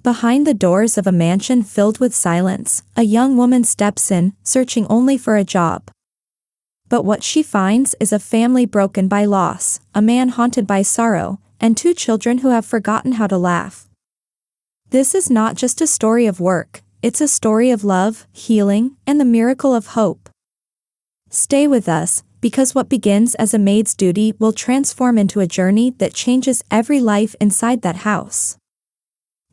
Behind the doors of a mansion filled with silence, a young woman steps in, searching only for a job. But what she finds is a family broken by loss, a man haunted by sorrow, and 2 children who have forgotten how to laugh. This is not just a story of work, it's a story of love, healing, and the miracle of hope. Stay with us, because what begins as a maid's duty will transform into a journey that changes every life inside that house.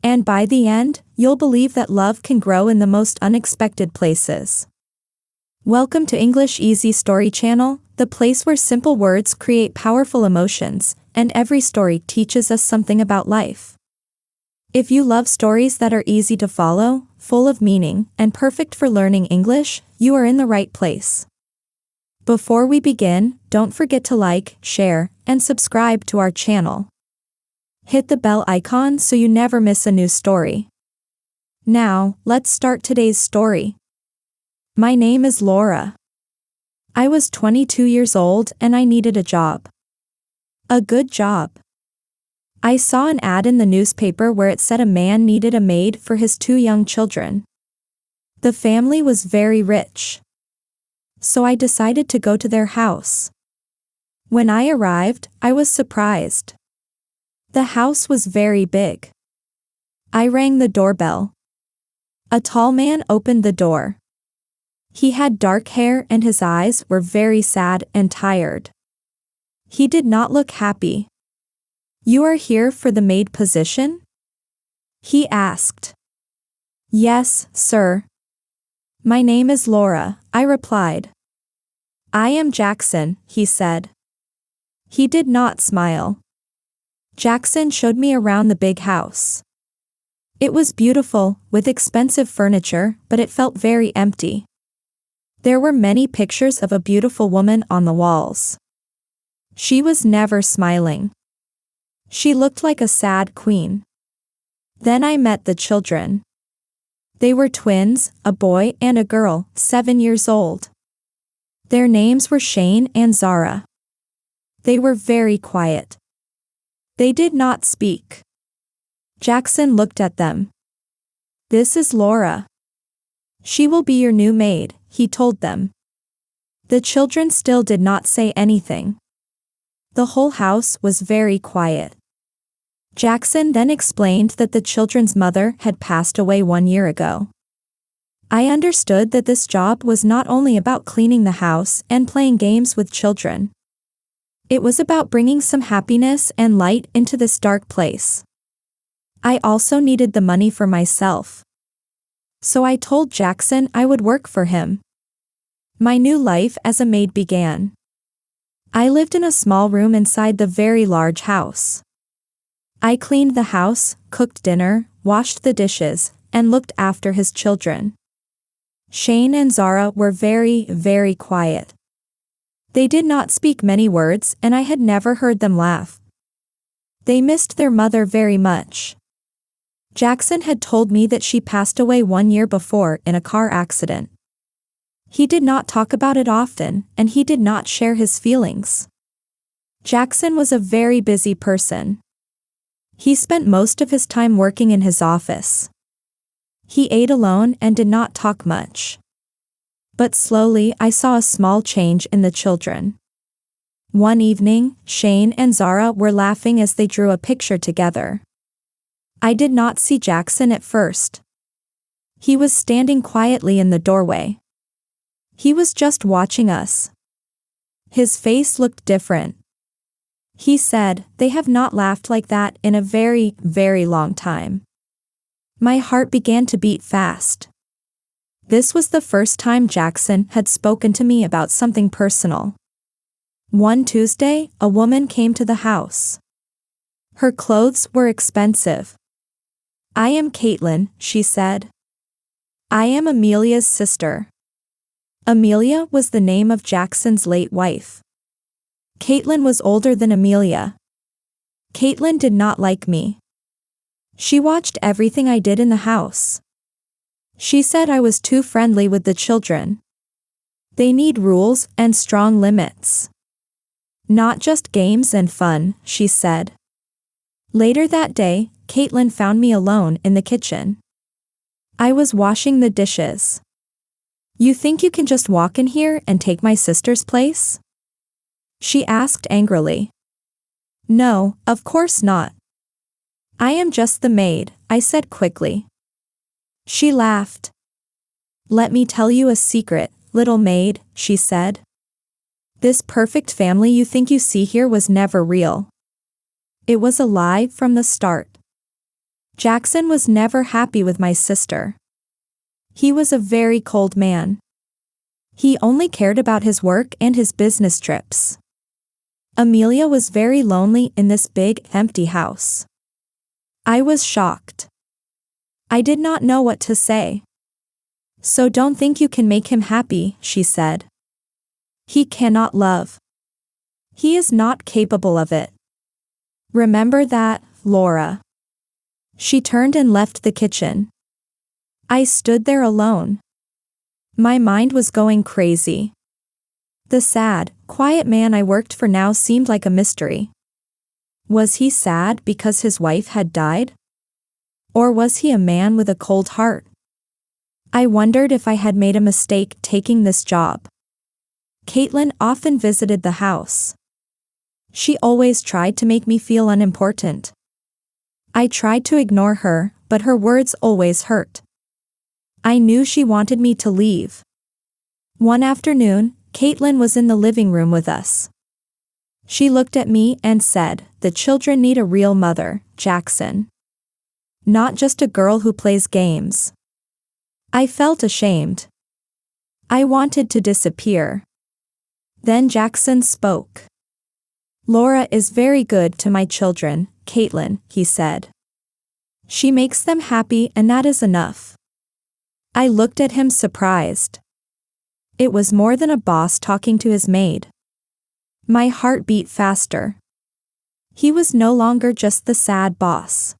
And by the end, you'll believe that love can grow in the most unexpected places. Welcome to English Easy Story Channel, the place where simple words create powerful emotions, and every story teaches us something about life. If you love stories that are easy to follow, full of meaning, and perfect for learning English, you are in the right place. Before we begin, don't forget to like, share, and subscribe to our channel. Hit the bell icon so you never miss a new story. Now, let's start today's story. My name is Laura. I was 22 years old and I needed a job. A good job. I saw an ad in the newspaper where it said a man needed a maid for his 2 young children. The family was very rich. So I decided to go to their house. When I arrived, I was surprised. The house was very big. I rang the doorbell. A tall man opened the door. He had dark hair and his eyes were very sad and tired. He did not look happy. "You are here for the maid position?" he asked. "Yes, sir." "My name is Laura," I replied. "I am Jackson," he said. He did not smile. Jackson showed me around the big house. It was beautiful, with expensive furniture, but it felt very empty. There were many pictures of a beautiful woman on the walls. She was never smiling. She looked like a sad queen. Then I met the children. They were twins, a boy and a girl, 7 years old. Their names were Shane and Zara. They were very quiet. They did not speak. Jackson looked at them. "This is Laura. She will be your new maid," he told them. The children still did not say anything. The whole house was very quiet. Jackson then explained that the children's mother had passed away 1 year ago. I understood that this job was not only about cleaning the house and playing games with children. It was about bringing some happiness and light into this dark place. I also needed the money for myself. So I told Jackson I would work for him. My new life as a maid began. I lived in a small room inside the very large house. I cleaned the house, cooked dinner, washed the dishes, and looked after his children. Shane and Zara were very, very quiet. They did not speak many words and I had never heard them laugh. They missed their mother very much. Jackson had told me that she passed away 1 year before in a car accident. He did not talk about it often, and he did not share his feelings. Jackson was a very busy person. He spent most of his time working in his office. He ate alone and did not talk much. But slowly I saw a small change in the children. One evening, Shane and Zara were laughing as they drew a picture together. I did not see Jackson at first. He was standing quietly in the doorway. He was just watching us. His face looked different. He said, "They have not laughed like that in a very, very long time." My heart began to beat fast. This was the first time Jackson had spoken to me about something personal. One Tuesday, a woman came to the house. Her clothes were expensive. "I am Caitlin," she said. "I am Amelia's sister." Amelia was the name of Jackson's late wife. Caitlin was older than Amelia. Caitlin did not like me. She watched everything I did in the house. She said I was too friendly with the children. They need rules and strong limits. Not just games and fun, she said. Later that day, Caitlin found me alone in the kitchen. I was washing the dishes. "You think you can just walk in here and take my sister's place?" she asked angrily. "No, of course not. I am just the maid," I said quickly. She laughed. "Let me tell you a secret, little maid," she said. "This perfect family you think you see here was never real. It was a lie from the start. Jackson was never happy with my sister. He was a very cold man. He only cared about his work and his business trips. Amelia was very lonely in this big, empty house." I was shocked. I did not know what to say. "So don't think you can make him happy," she said. "He cannot love. He is not capable of it. Remember that, Laura." She turned and left the kitchen. I stood there alone. My mind was going crazy. The sad, quiet man I worked for now seemed like a mystery. Was he sad because his wife had died? Or was he a man with a cold heart? I wondered if I had made a mistake taking this job. Caitlin often visited the house. She always tried to make me feel unimportant. I tried to ignore her, but her words always hurt. I knew she wanted me to leave. One afternoon, Caitlin was in the living room with us. She looked at me and said, "The children need a real mother, Jackson. Not just a girl who plays games." I felt ashamed. I wanted to disappear. Then Jackson spoke. "Laura is very good to my children, Caitlin," he said. "She makes them happy and that is enough." I looked at him surprised. It was more than a boss talking to his maid. My heart beat faster. He was no longer just the sad boss.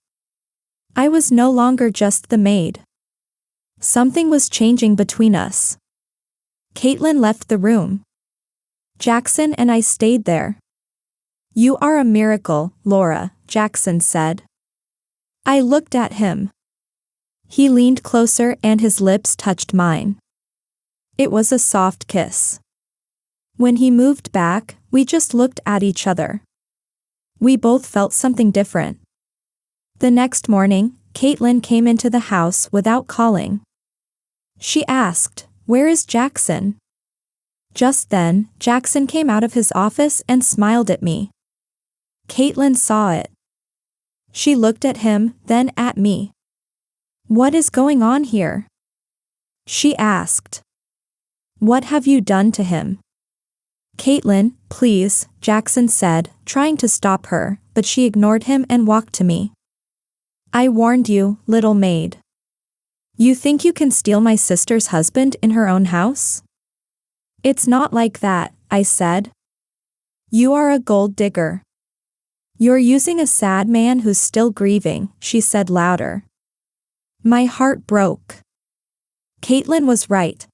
I was no longer just the maid. Something was changing between us. Caitlin left the room. Jackson and I stayed there. "You are a miracle, Laura," Jackson said. I looked at him. He leaned closer and his lips touched mine. It was a soft kiss. When he moved back, we just looked at each other. We both felt something different. The next morning, Caitlin came into the house without calling. She asked, "Where is Jackson?" Just then, Jackson came out of his office and smiled at me. Caitlin saw it. She looked at him, then at me. "What is going on here?" she asked. "What have you done to him?" "Caitlin, please," Jackson said, trying to stop her, but she ignored him and walked to me. "I warned you, little maid. You think you can steal my sister's husband in her own house?" "It's not like that," I said. "You are a gold digger. You're using a sad man who's still grieving," she said louder. My heart broke. Caitlin was right.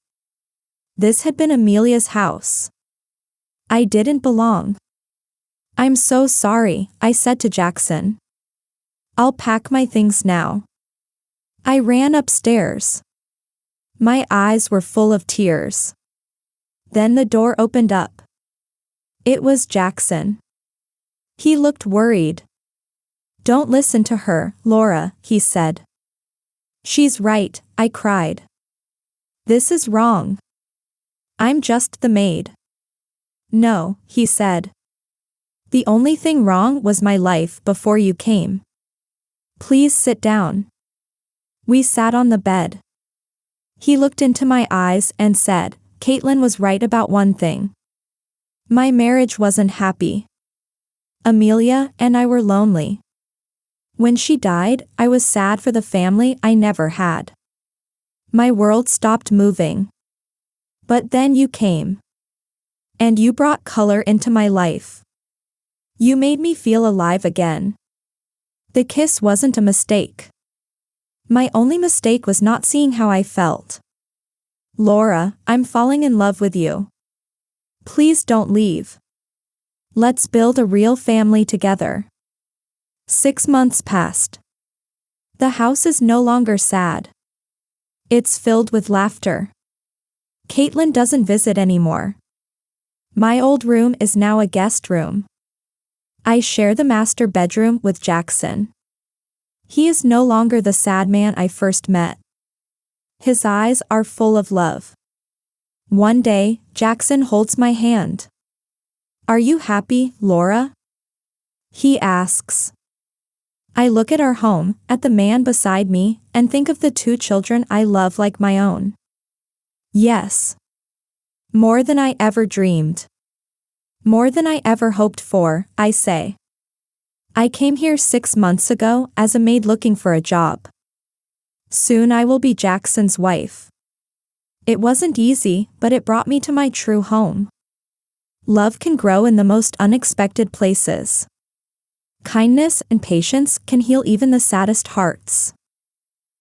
This had been Amelia's house. I didn't belong. "I'm so sorry," I said to Jackson. "I'll pack my things now." I ran upstairs. My eyes were full of tears. Then the door opened up. It was Jackson. He looked worried. "Don't listen to her, Laura," he said. "She's right," I cried. "This is wrong. I'm just the maid." "No," he said. "The only thing wrong was my life before you came. Please sit down." We sat on the bed. He looked into my eyes and said, "Caitlin was right about one thing. My marriage wasn't happy. Amelia and I were lonely. When she died, I was sad for the family I never had. My world stopped moving. But then you came. And you brought color into my life. You made me feel alive again. The kiss wasn't a mistake. My only mistake was not seeing how I felt. Laura, I'm falling in love with you. Please don't leave. Let's build a real family together." 6 months passed. The house is no longer sad. It's filled with laughter. Caitlin doesn't visit anymore. My old room is now a guest room. I share the master bedroom with Jackson. He is no longer the sad man I first met. His eyes are full of love. One day, Jackson holds my hand. "Are you happy, Laura?" he asks. I look at our home, at the man beside me, and think of the 2 children I love like my own. Yes. More than I ever dreamed. More than I ever hoped for, I say. I came here 6 months ago as a maid looking for a job. Soon I will be Jackson's wife. It wasn't easy, but it brought me to my true home. Love can grow in the most unexpected places. Kindness and patience can heal even the saddest hearts.